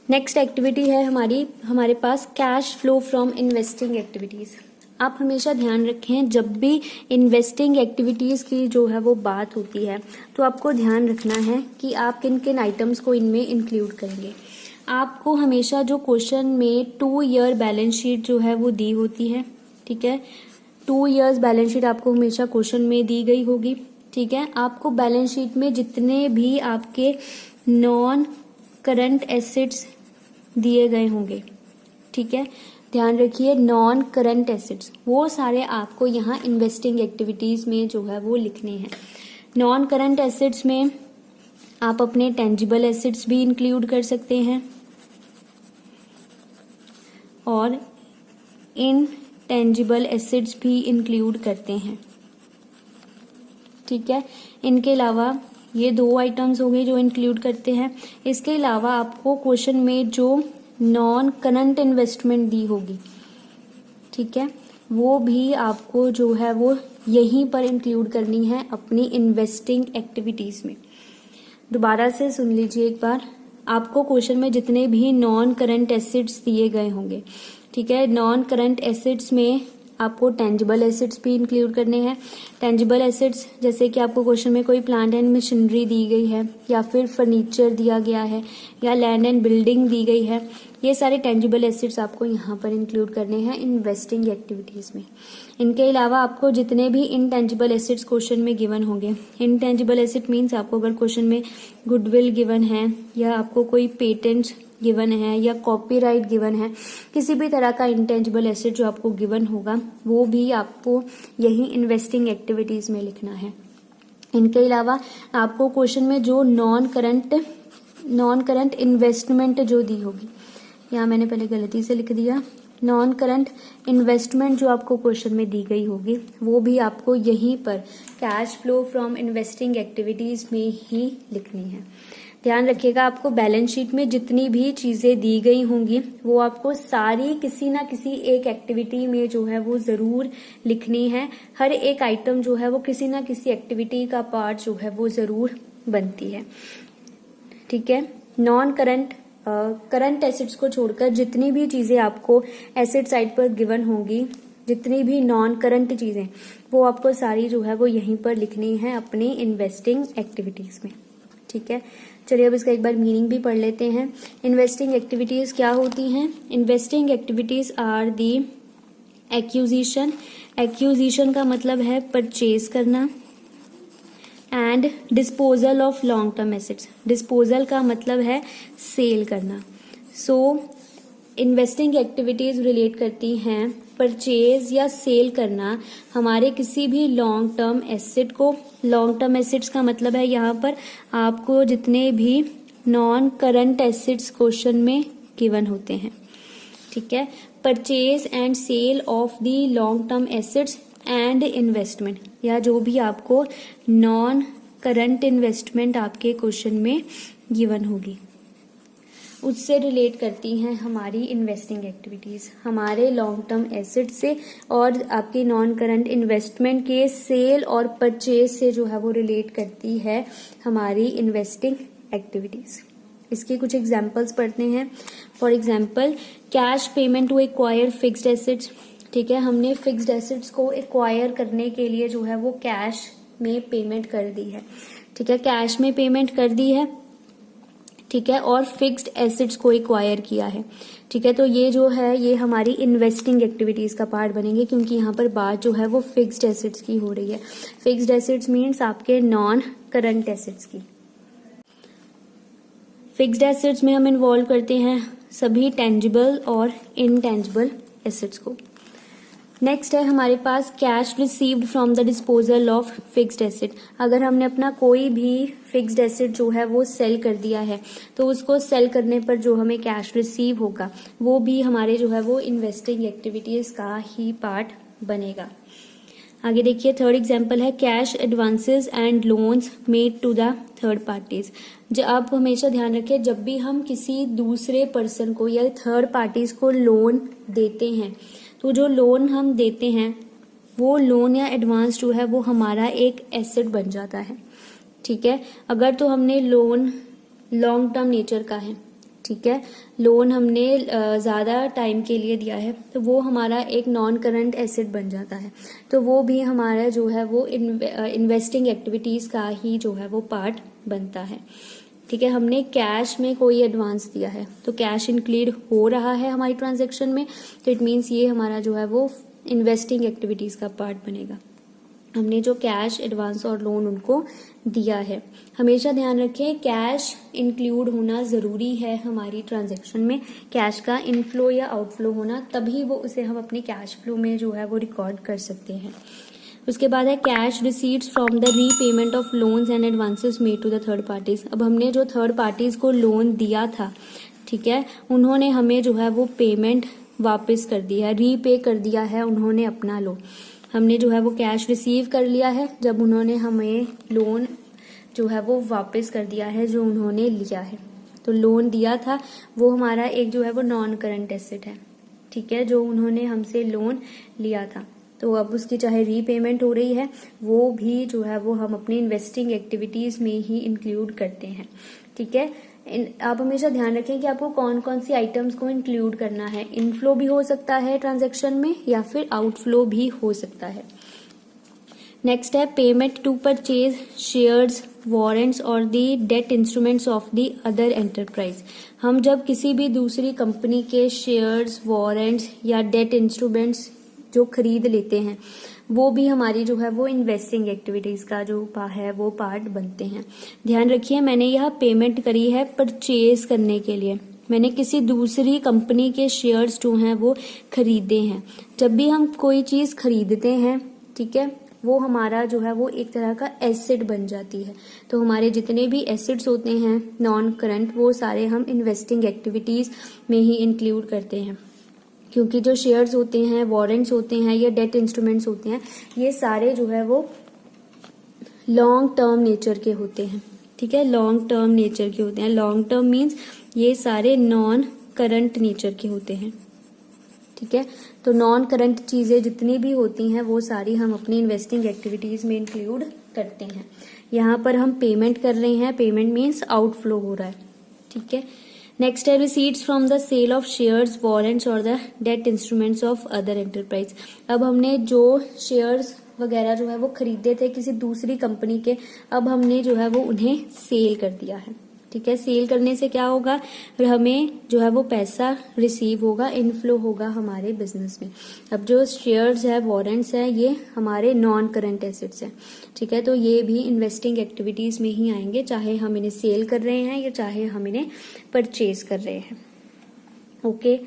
Next activity है हमारे पास cash flow from investing activities. आप हमेशा ध्यान रखें जब भी इन्वेस्टिंग एक्टिविटीज की जो है वो बात होती है तो आपको ध्यान रखना है कि आप किन किन आइटम्स को इनमें इंक्लूड करेंगे। आपको हमेशा जो क्वेश्चन में 2 ईयर बैलेंस शीट जो है वो दी होती है, ठीक है। 2 ईयर्स बैलेंस शीट आपको हमेशा क्वेश्चन में दी गई होगी, ठीक है। आपको बैलेंस शीट में जितने भी आपके नॉन करंट एसेट्स दिए गए होंगे, ठीक है, ध्यान रखिए, नॉन करंट एसेट्स वो सारे आपको यहाँ इन्वेस्टिंग एक्टिविटीज में जो है वो लिखने हैं। नॉन करंट एसेट्स में आप अपने टेंजिबल एसेट्स भी इंक्लूड कर सकते हैं और इनटेंजिबल एसेट्स भी इंक्लूड करते हैं, ठीक है। इनके अलावा ये 2 आइटम्स हो गए जो इंक्लूड करते हैं। इसके अलावा आपको क्वेश्चन में जो नॉन करंट इन्वेस्टमेंट दी होगी, ठीक है, वो भी आपको जो है वो यहीं पर इंक्लूड करनी है अपनी इन्वेस्टिंग एक्टिविटीज में। दोबारा से सुन लीजिए एक बार, आपको क्वेश्चन में जितने भी नॉन करंट एसेट्स दिए गए होंगे, ठीक है, नॉन करंट एसेट्स में आपको टेंजिबल एसेट्स भी इंक्लूड करने हैं। टेंजिबल एसेट्स जैसे कि आपको क्वेश्चन में कोई प्लांट एंड मशीनरी दी गई है या फिर फर्नीचर दिया गया है या लैंड एंड बिल्डिंग दी गई है, ये सारे टेंजिबल एसेट्स आपको यहाँ पर इंक्लूड करने हैं इन्वेस्टिंग एक्टिविटीज में। इनके अलावा आपको जितने भी इनटेंजिबल एसेट्स क्वेश्चन में गिवन होंगे, इनटेंजिबल एसेट मीन्स आपको अगर क्वेश्चन में गुडविल गिवन है या आपको कोई पेटेंट गिवन है या कॉपीराइट गिवन है, किसी भी तरह का इंटेंजिबल एसेट जो आपको गिवन होगा वो भी आपको यही इन्वेस्टिंग एक्टिविटीज में लिखना है। इनके अलावा आपको क्वेश्चन में जो नॉन करंट इन्वेस्टमेंट जो दी होगी, यहाँ मैंने पहले गलती से लिख दिया, नॉन करंट इन्वेस्टमेंट जो आपको क्वेश्चन में दी गई होगी वो भी आपको यहीं पर cash flow from investing activities में ही लिखनी है। ध्यान रखिएगा, आपको बैलेंस शीट में जितनी भी चीजें दी गई होंगी वो आपको सारी किसी ना किसी एक एक्टिविटी में जो है वो जरूर लिखनी है। हर एक आइटम जो है वो किसी ना किसी एक्टिविटी का पार्ट जो है वो जरूर बनती है, ठीक है। नॉन करंट एसेट्स को छोड़कर जितनी भी चीजें आपको एसेट साइड पर गिवन होंगी, जितनी भी नॉन करंट चीजें, वो आपको सारी जो है वो यहीं पर लिखनी है अपनी इन्वेस्टिंग एक्टिविटीज में, ठीक है। चलिए अब इसका एक बार मीनिंग भी पढ़ लेते हैं। इन्वेस्टिंग एक्टिविटीज क्या होती हैं? Investing activities are the acquisition का मतलब है परचेज करना, and disposal of long term assets, disposal का मतलब है सेल करना। सो इन्वेस्टिंग एक्टिविटीज रिलेट करती हैं परचेज या सेल करना हमारे किसी भी लॉन्ग टर्म एसेट को। लॉन्ग टर्म एसेट्स का मतलब है यहाँ पर आपको जितने भी नॉन करंट एसेट्स क्वेश्चन में गिवन होते हैं, ठीक है। Purchase and sale of the long term assets and investment, या जो भी आपको नॉन करंट इन्वेस्टमेंट आपके क्वेश्चन में गिवन होगी उससे रिलेट करती हैं हमारी इन्वेस्टिंग एक्टिविटीज, हमारे लॉन्ग टर्म एसेट से और आपके नॉन करंट इन्वेस्टमेंट के सेल और परचेज से जो है वो रिलेट करती है हमारी इन्वेस्टिंग एक्टिविटीज। इसके कुछ एग्जांपल्स पढ़ते हैं। For example, cash payment to acquire fixed assets, ठीक है, हमने फिक्स्ड एसेट्स को एक्वायर करने के लिए जो है वो कैश में पेमेंट कर दी है, ठीक है, कैश में पेमेंट कर दी है, ठीक है, और फिक्स्ड एसेट्स को एक्वायर किया है, ठीक है। तो ये जो है ये हमारी इन्वेस्टिंग एक्टिविटीज का पार्ट बनेंगे क्योंकि यहाँ पर बात जो है वो फिक्स्ड एसेट्स की हो रही है। फिक्स्ड एसेट्स मीन्स आपके नॉन करंट एसेट्स की। फिक्स्ड एसेट्स में हम इन्वॉल्व करते हैं सभी टेंजिबल और इनटेंजिबल एसेट्स को। नेक्स्ट है हमारे पास cash received from the disposal of fixed asset. अगर हमने अपना कोई भी फिक्स्ड एसेट जो है वो सेल कर दिया है तो उसको सेल करने पर जो हमें कैश रिसीव होगा वो भी हमारे जो है वो इन्वेस्टिंग एक्टिविटीज का ही पार्ट बनेगा। आगे देखिए, थर्ड एग्जांपल है cash advances and loans made to the third parties. आप हमेशा ध्यान रखें, जब भी हम किसी दूसरे पर्सन को या थर्ड पार्टीज को लोन देते हैं तो जो लोन हम देते हैं वो लोन या एडवांस जो है वो हमारा एक एसेट बन जाता है, ठीक है। अगर तो हमने लोन लॉन्ग टर्म नेचर का है, ठीक है, लोन हमने ज़्यादा टाइम के लिए दिया है तो वो हमारा एक नॉन करंट एसेट बन जाता है, तो वो भी हमारा जो है वो इन्वेस्टिंग एक्टिविटीज़ का ही जो है वो पार्ट बनता है। ठीक है, हमने कैश में कोई एडवांस दिया है तो कैश इंक्लूड हो रहा है हमारी ट्रांजैक्शन में, तो इट मीन्स ये हमारा जो है वो इन्वेस्टिंग एक्टिविटीज़ का पार्ट बनेगा। हमने जो कैश एडवांस और लोन उनको दिया है। हमेशा ध्यान रखें कैश इंक्लूड होना ज़रूरी है हमारी ट्रांजैक्शन में, कैश का इनफ्लो या आउटफ्लो होना, तभी वो उसे हम अपने कैश फ्लो में जो है वो रिकॉर्ड कर सकते हैं। उसके बाद है cash receipts from the repayment of loans and advances made to the third parties. अब हमने जो थर्ड पार्टीज को लोन दिया था, ठीक है, उन्होंने हमें जो है वो पेमेंट वापस कर दिया है, रीपे कर दिया है उन्होंने अपना लोन। हमने जो है वो कैश रिसीव कर लिया है जब उन्होंने हमें लोन जो है वो वापस कर दिया है जो उन्होंने लिया है। तो लोन दिया था वो हमारा एक जो है वो नॉन करंट एसेट है, ठीक है, जो उन्होंने हमसे लोन लिया था, तो अब उसकी चाहे रीपेमेंट हो रही है वो भी जो है वो हम अपनी इन्वेस्टिंग एक्टिविटीज में ही इंक्लूड करते हैं। ठीक है, आप हमेशा ध्यान रखें कि आपको कौन कौन सी आइटम्स को इंक्लूड करना है। इनफ्लो भी हो सकता है ट्रांजैक्शन में या फिर आउटफ्लो भी हो सकता है। नेक्स्ट है payment to purchase shares, warrants और the debt instruments of the other enterprise. हम जब किसी भी दूसरी कंपनी के शेयर्स, वारंट्स या डेट इंस्ट्रूमेंट्स जो खरीद लेते हैं वो भी हमारी जो है वो इन्वेस्टिंग एक्टिविटीज का जो है वो पार्ट बनते हैं। ध्यान रखिए मैंने यह पेमेंट करी है परचेज करने के लिए, मैंने किसी दूसरी कंपनी के शेयर्स जो हैं वो खरीदे हैं। जब भी हम कोई चीज खरीदते हैं, ठीक है, वो हमारा जो है वो एक तरह का एसेट बन जाती है। तो हमारे जितने भी एसेट्स होते हैं नॉन करंट वो सारे हम इन्वेस्टिंग एक्टिविटीज में ही इंक्लूड करते हैं, क्योंकि जो शेयर्स होते हैं, वारंट्स होते हैं या डेट इंस्ट्रूमेंट्स होते हैं, ये सारे जो है वो लॉन्ग टर्म नेचर के होते हैं। ठीक है, लॉन्ग टर्म नेचर के होते हैं। लॉन्ग टर्म मीन्स ये सारे नॉन करंट नेचर के होते हैं। ठीक है, तो नॉन करंट चीजें जितनी भी होती हैं वो सारी हम अपनी इन्वेस्टिंग एक्टिविटीज में इंक्लूड करते हैं। यहाँ पर हम पेमेंट कर रहे हैं, पेमेंट मीन्स आउटफ्लो हो रहा है। ठीक है, नेक्स्ट है receipts from the sale of shares, warrants और the debt instruments of other enterprise. अब हमने जो शेयर्स वगैरह जो है वो खरीदे थे किसी दूसरी कंपनी के, अब हमने जो है वो उन्हें सेल कर दिया है। ठीक है, सेल करने से क्या होगा, हमें जो है वो पैसा रिसीव होगा, इनफ्लो होगा हमारे बिजनेस में। अब जो शेयर्स है, वारंट्स है, ये हमारे नॉन करंट एसेट्स हैं। ठीक है, तो ये भी इन्वेस्टिंग एक्टिविटीज में ही आएंगे, चाहे हम इन्हें सेल कर रहे हैं या चाहे हम इन्हें परचेज कर रहे हैं। ओके,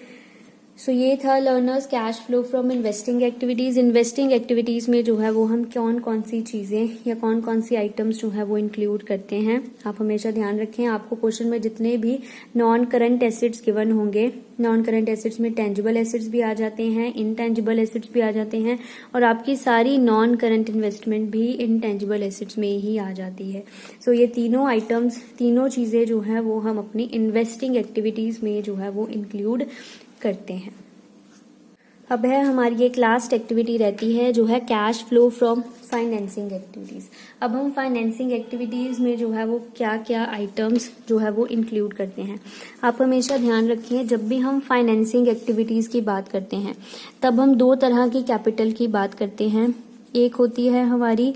सो ये था learners cash flow from investing activities. Investing activities में जो है वो हम कौन कौन सी चीजें या कौन कौन सी आइटम्स जो है वो इंक्लूड करते हैं। आप हमेशा ध्यान रखें, आपको क्वेश्चन में जितने भी नॉन करंट एसेट्स गिवन होंगे, नॉन करंट एसेट्स में टेंजिबल एसेट्स भी आ जाते हैं, इनटेंजिबल एसेट्स भी आ जाते हैं, और आपकी सारी नॉन करंट इन्वेस्टमेंट भी इनटेंजिबल एसेट्स में ही आ जाती है। सो ये तीनों आइटम्स, तीनों चीजें जो है वो हम अपनी इन्वेस्टिंग एक्टिविटीज में जो है वो इंक्लूड करते हैं। अब है हमारी एक लास्ट एक्टिविटी रहती है जो है cash flow from financing activities. अब हम फाइनेंसिंग एक्टिविटीज में जो है वो क्या क्या आइटम्स जो है वो इंक्लूड करते हैं। आप हमेशा ध्यान रखिए जब भी हम फाइनेंसिंग एक्टिविटीज की बात करते हैं तब हम दो तरह की कैपिटल की बात करते हैं। एक होती है हमारी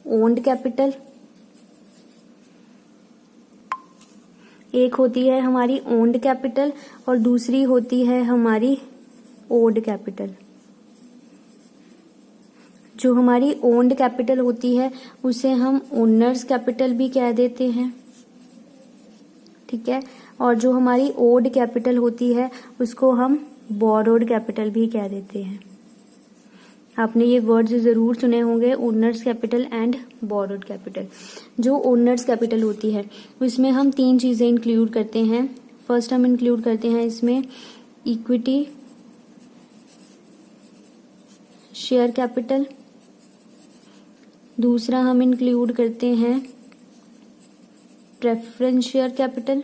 ओन्ड कैपिटल, एक होती है हमारी ओन्ड कैपिटल और दूसरी होती है हमारी ओड कैपिटल। जो हमारी ओन्ड कैपिटल होती है उसे हम ओनर्स कैपिटल भी कह देते हैं। ठीक है, और जो हमारी ओड कैपिटल होती है उसको हम बोरोड कैपिटल भी कह देते हैं। आपने ये वर्ड्स जरूर सुने होंगे, owners capital and borrowed capital. जो ओनर्स कैपिटल होती है उसमें हम तीन चीजें इंक्लूड करते हैं। फर्स्ट हम इंक्लूड करते हैं इसमें इक्विटी शेयर कैपिटल, दूसरा हम इंक्लूड करते हैं प्रेफरेंस शेयर कैपिटल,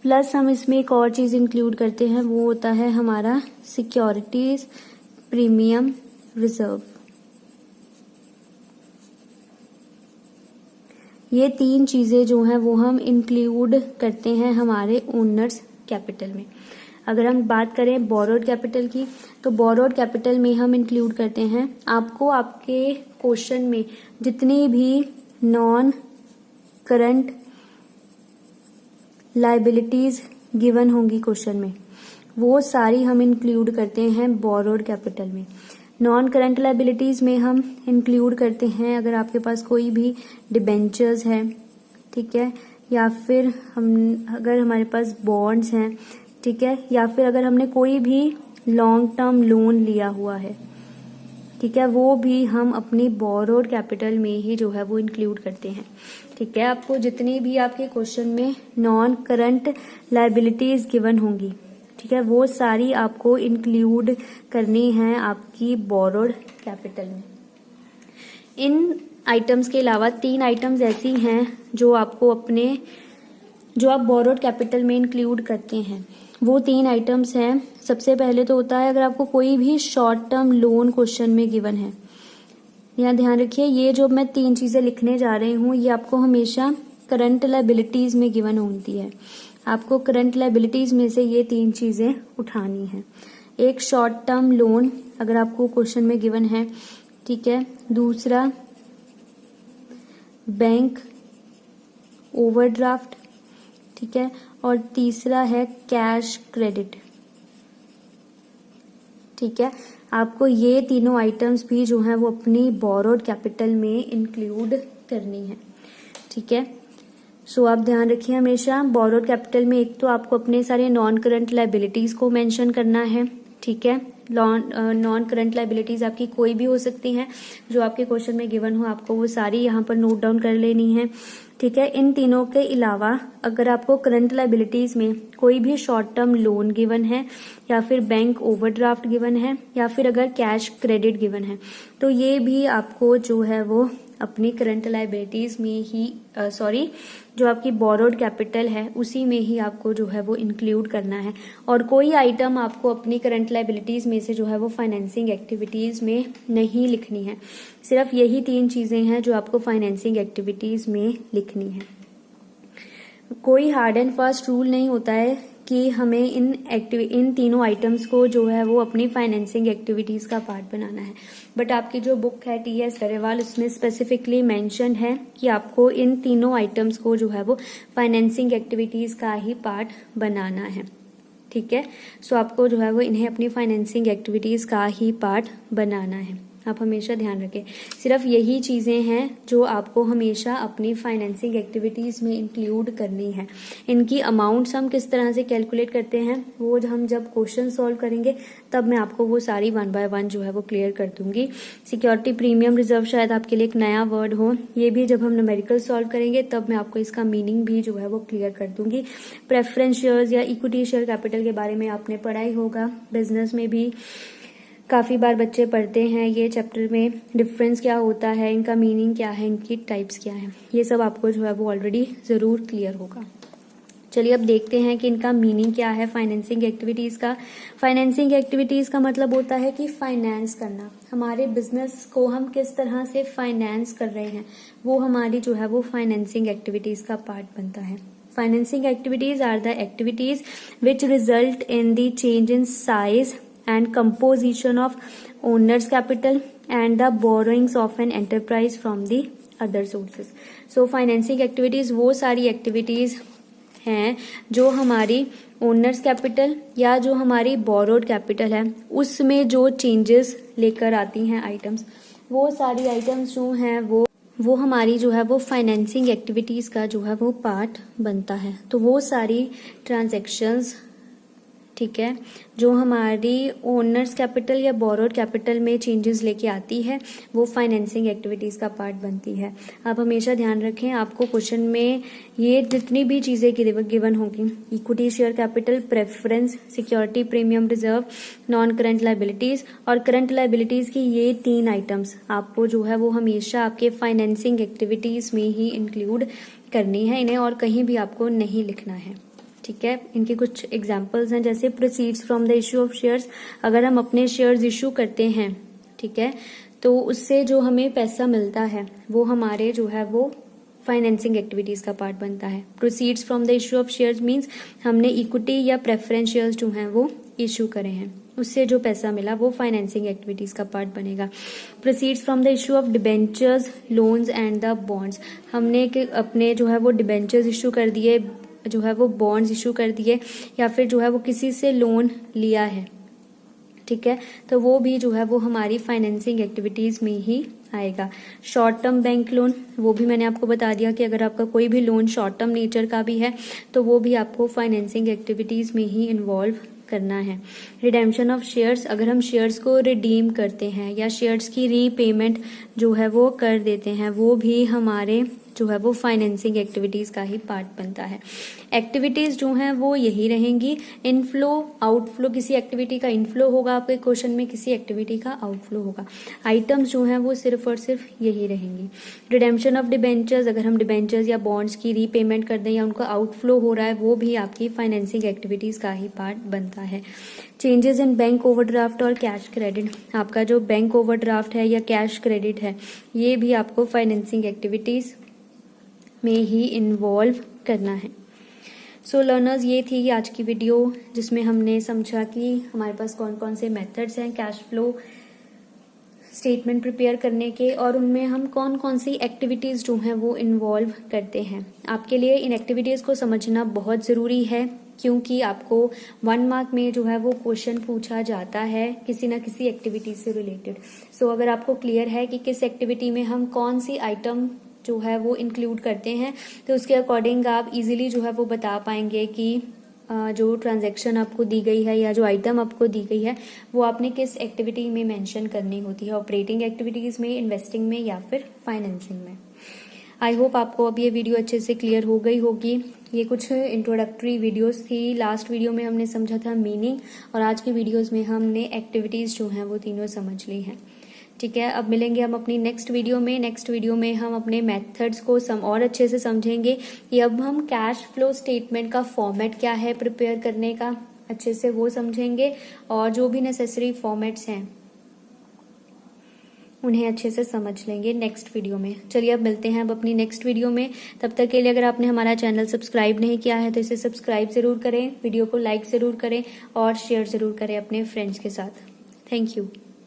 प्लस हम इसमें एक और चीज इंक्लूड करते हैं, वो होता है हमारा सिक्योरिटीज प्रीमियम रिजर्व। ये तीन चीजें जो हैं वो हम इंक्लूड करते हैं हमारे ओनर्स कैपिटल में। अगर हम बात करें बोरोड कैपिटल की, तो बोरोड कैपिटल में हम इंक्लूड करते हैं, आपको आपके क्वेश्चन में जितनी भी नॉन करंट लाइबिलिटीज गिवन होंगी क्वेश्चन में, वो सारी हम इंक्लूड करते हैं बोरोड कैपिटल में। नॉन करंट लाइबिलिटीज में हम इंक्लूड करते हैं अगर आपके पास कोई भी डिबेंचर्स है, ठीक है, या फिर अगर हमारे पास बॉन्ड्स हैं, ठीक है, या फिर अगर हमने कोई भी लॉन्ग टर्म लोन लिया हुआ है, ठीक है, वो भी हम अपनी बोरोड कैपिटल में ही जो है वो इंक्लूड करते हैं। ठीक है, आपको जितनी भी आपके क्वेश्चन में नॉन करंट लाइबिलिटीज गिवन होंगी, ठीक है, वो सारी आपको इंक्लूड करनी है आपकी बोरोड कैपिटल में। इन आइटम्स के अलावा 3 आइटम्स ऐसी हैं जो आप बोरोड कैपिटल में इंक्लूड करते हैं। वो 3 आइटम्स हैं, सबसे पहले तो होता है अगर आपको कोई भी शॉर्ट टर्म लोन क्वेश्चन में गिवन है। यहाँ ध्यान रखिए, ये जो मैं 3 चीजें लिखने जा रही हूँ ये आपको हमेशा करंट लाइबिलिटीज में गिवन होती है। आपको करंट लाइबिलिटीज में से ये 3 चीजें उठानी है। एक शॉर्ट टर्म लोन अगर आपको क्वेश्चन में गिवन है, ठीक है, दूसरा बैंक ओवरड्राफ्ट, ठीक है, और तीसरा है कैश क्रेडिट। ठीक है, आपको ये तीनों आइटम्स भी जो है वो अपनी बोरोड कैपिटल में इंक्लूड करनी है। ठीक है, सो आप ध्यान रखिए हमेशा बोरोड कैपिटल में एक तो आपको अपने सारे नॉन करंट लाइबिलिटीज को मेंशन करना है। ठीक है, नॉन करंट लाइबिलिटीज आपकी कोई भी हो सकती हैं जो आपके क्वेश्चन में गिवन हो, आपको वो सारी यहाँ पर नोट डाउन कर लेनी है। ठीक है, इन तीनों के अलावा अगर आपको करंट लाइबिलिटीज में कोई भी शॉर्ट टर्म लोन गिवन है या फिर बैंक ओवरड्राफ्ट गिवन है या फिर अगर कैश क्रेडिट गिवन है, तो ये भी आपको जो है वो अपनी करंट लाइबिलिटीज में ही जो आपकी बोरोड कैपिटल है उसी में ही आपको जो है वो इंक्लूड करना है। और कोई आइटम आपको अपनी करंट लाइबिलिटीज में से जो है वो फाइनेंसिंग एक्टिविटीज में नहीं लिखनी है। सिर्फ यही 3 चीजें हैं जो आपको फाइनेंसिंग एक्टिविटीज में लिखनी है। कोई हार्ड एंड फास्ट रूल नहीं होता है कि हमें इन तीनों आइटम्स को जो है वो अपनी फाइनेंसिंग एक्टिविटीज का पार्ट बनाना है, बट आपकी जो बुक है TS गरेवाल उसमें स्पेसिफिकली मेंशन है कि आपको इन तीनों आइटम्स को जो है वो फाइनेंसिंग एक्टिविटीज का ही पार्ट बनाना है। ठीक है, सो आपको जो है वो इन्हें अपनी फाइनेंसिंग एक्टिविटीज का ही पार्ट बनाना है। आप हमेशा ध्यान रखें, सिर्फ यही चीजें हैं जो आपको हमेशा अपनी फाइनेंसिंग एक्टिविटीज में इंक्लूड करनी है। इनकी अमाउंट्स हम किस तरह से कैलकुलेट करते हैं वो हम जब क्वेश्चन सॉल्व करेंगे तब मैं आपको वो सारी 1 बाय 1 जो है वो क्लियर कर दूंगी। सिक्योरिटी प्रीमियम रिजर्व शायद आपके लिए एक नया वर्ड हो, ये भी जब हम न्यूमेरिकल सॉल्व करेंगे तब मैं आपको इसका मीनिंग भी जो है वो क्लियर कर दूंगी। प्रेफरेंस शेयर्स या इक्विटी शेयर कैपिटल के बारे में आपने पढ़ा ही होगा, बिजनेस में भी काफी बार बच्चे पढ़ते हैं ये चैप्टर में, डिफरेंस क्या होता है, इनका मीनिंग क्या है, इनकी टाइप्स क्या है, ये सब आपको जो है वो ऑलरेडी जरूर क्लियर होगा। चलिए अब देखते हैं कि इनका मीनिंग क्या है फाइनेंसिंग एक्टिविटीज का। फाइनेंसिंग एक्टिविटीज का मतलब होता है कि फाइनेंस करना, हमारे बिजनेस को हम किस तरह से फाइनेंस कर रहे हैं वो हमारी जो है वो फाइनेंसिंग एक्टिविटीज का पार्ट बनता है। Financing activities are the activities which result in the change in size and composition of owner's capital and the borrowings of an enterprise from the other sources. So financing activities वो सारी activities हैं जो हमारी owners capital या जो हमारी borrowed capital है उसमें जो चेंजेस लेकर आती हैं आइटम्स, वो सारी आइटम्स जो हैं वो हमारी जो है वो फाइनेंसिंग एक्टिविटीज का जो है वो पार्ट बनता है। तो वो सारी ट्रांजैक्शंस, ठीक है, जो हमारी ओनर्स कैपिटल या बोरोड कैपिटल में चेंजेस लेके आती है वो फाइनेंसिंग एक्टिविटीज का पार्ट बनती है। आप हमेशा ध्यान रखें, आपको क्वेश्चन में ये जितनी भी चीजें गिवन होंगी, equity share capital, preference, security premium reserve, non current liabilities और करंट लाइबिलिटीज की ये 3 आइटम्स आपको जो है वो हमेशा आपके फाइनेंसिंग एक्टिविटीज में ही इंक्लूड करनी है, इन्हें और कहीं भी आपको नहीं लिखना है। ठीक है, इनके कुछ एग्जांपल्स हैं, जैसे proceeds from the issue of shares, अगर हम अपने शेयर्स इश्यू करते हैं, ठीक है, तो उससे जो हमें पैसा मिलता है वो हमारे जो है वो फाइनेंसिंग एक्टिविटीज का पार्ट बनता है। Proceeds from the issue of shares means हमने इक्विटी या प्रेफरेंस शेयर्स जो हैं वो इशू करे हैं, उससे जो पैसा मिला वो फाइनेंसिंग एक्टिविटीज का पार्ट बनेगा। Proceeds from the issue of debentures, loans and the bonds, हमने अपने जो है वो डिबेंचर्स इशू कर दिए, जो है वो बॉन्ड्स इशू कर दिए, या फिर जो है वो किसी से लोन लिया है, ठीक है, तो वो भी जो है वो हमारी फाइनेंसिंग एक्टिविटीज में ही आएगा। शॉर्ट टर्म बैंक लोन, वो भी मैंने आपको बता दिया कि अगर आपका कोई भी लोन शॉर्ट टर्म नेचर का भी है तो वो भी आपको फाइनेंसिंग एक्टिविटीज में ही इन्वॉल्व करना है। रिडेम्पशन ऑफ शेयर्स, अगर हम शेयर्स को रिडीम करते हैं या शेयर्स की रीपेमेंट जो है वो कर देते हैं, वो भी हमारे जो है वो फाइनेंसिंग एक्टिविटीज का ही पार्ट बनता है। एक्टिविटीज जो हैं वो यही रहेंगी। इनफ्लो आउटफ्लो, किसी एक्टिविटी का इनफ्लो होगा आपके क्वेश्चन में, किसी एक्टिविटी का आउटफ्लो होगा। आइटम्स जो हैं वो सिर्फ और सिर्फ यही रहेंगी। रिडेम्पशन ऑफ डिबेंचर्स, अगर हम डिबेंचर्स या बॉन्ड्स की रीपेमेंट कर दें या उनका आउटफ्लो हो रहा है, वो भी आपकी फाइनेंसिंग एक्टिविटीज का ही पार्ट बनता है। चेंजेस इन बैंक ओवरड्राफ्ट और कैश क्रेडिट, आपका जो बैंक ओवरड्राफ्ट है या कैश क्रेडिट है, ये भी आपको फाइनेंसिंग एक्टिविटीज में ही इन्वॉल्व करना है। सो लर्नर्स, ये थी आज की वीडियो जिसमें हमने समझा कि हमारे पास कौन कौन से मेथड्स हैं कैश फ्लो स्टेटमेंट प्रिपेयर करने के, और उनमें हम कौन कौन सी एक्टिविटीज जो हैं वो इन्वॉल्व करते हैं। आपके लिए इन एक्टिविटीज को समझना बहुत जरूरी है, क्योंकि आपको 1 मार्क में जो है वो क्वेश्चन पूछा जाता है किसी ना किसी एक्टिविटी से रिलेटेड। सो अगर आपको क्लियर है कि किस एक्टिविटी में हम कौन सी आइटम जो है वो इंक्लूड करते हैं, तो उसके अकॉर्डिंग आप इजीली जो है वो बता पाएंगे कि जो ट्रांजैक्शन आपको दी गई है या जो आइटम आपको दी गई है वो आपने किस एक्टिविटी में मेंशन करनी होती है, ऑपरेटिंग एक्टिविटीज में, इन्वेस्टिंग में या फिर फाइनेंसिंग में। आई होप आपको अब ये वीडियो अच्छे से क्लियर हो गई होगी। ये कुछ इंट्रोडक्टरी वीडियोस थी। लास्ट वीडियो में हमने समझा था मीनिंग, और आज की वीडियोस में हमने एक्टिविटीज जो हैं वो तीनों समझ ली हैं। ठीक है, अब मिलेंगे हम अपनी नेक्स्ट वीडियो में। नेक्स्ट वीडियो में हम अपने मेथड्स को और अच्छे से समझेंगे कि अब हम कैश फ्लो स्टेटमेंट का फॉर्मेट क्या है प्रिपेयर करने का, अच्छे से वो समझेंगे, और जो भी नेसेसरी फॉर्मेट्स हैं उन्हें अच्छे से समझ लेंगे नेक्स्ट वीडियो में। चलिए अब मिलते हैं अब अपनी नेक्स्ट वीडियो में। तब तक के लिए अगर आपने हमारा चैनल सब्सक्राइब नहीं किया है तो इसे सब्सक्राइब जरूर करें, वीडियो को लाइक जरूर करें और शेयर जरूर करें अपने फ्रेंड्स के साथ। Thank you.